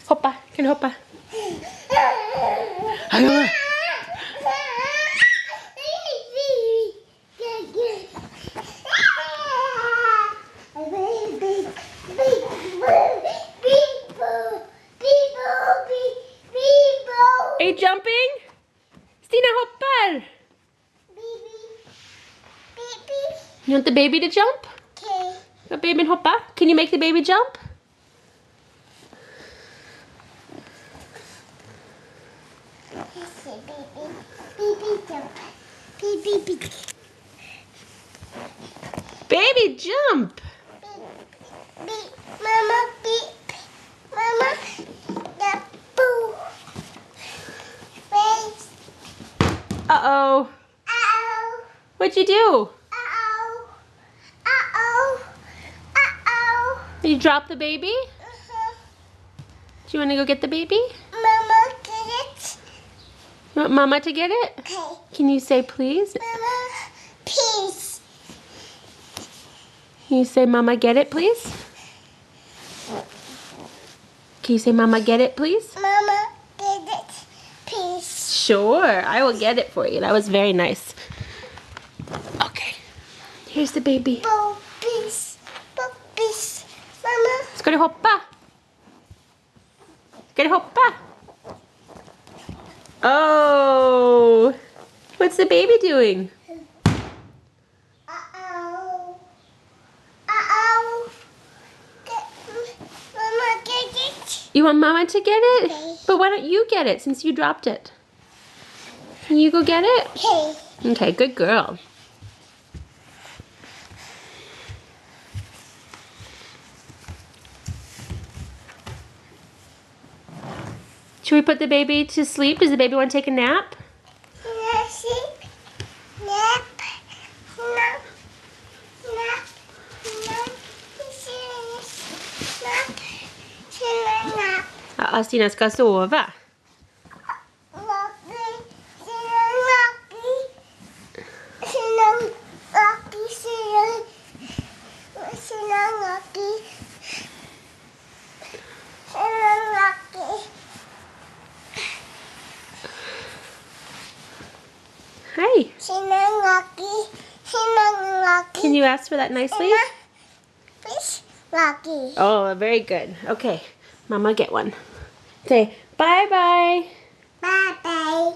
Hoppa, kan du hoppa? Hallå. Are you jumping? Stina hoppar! You want the baby to jump? Okay. The baby hoppa? Can you make the baby jump? Baby jump! Mama, beep. Mama, the boo. Wait. Uh-oh. Uh-oh. What'd you do? Uh-oh. Uh-oh. Uh-oh. You dropped the baby? Do you want to go get the baby? Mama, get it? You want Mama to get it? Okay. Can you say please? Mama, peace. Can you say Mama get it please? Can you say Mama get it please? Mama, get it? Peace. Sure, I will get it for you. That was very nice. Okay, here's the baby. Boo, peace. Boo, peace. Mama. Ska du hoppa? Ska du hoppa? Oh, what's the baby doing? Uh-oh. Uh-oh. Mama, get it? You want Mama to get it? Okay. But why don't you get it since you dropped it? Can you go get it? Okay. Okay, good girl. Should we put the baby to sleep? Does the baby want to take a nap? Nap. Nap. Nap. Nap. Stina ska sova. Hi. Can you ask for that nicely? Oh, very good. Okay, Mama, get one. Say bye-bye. Bye-bye.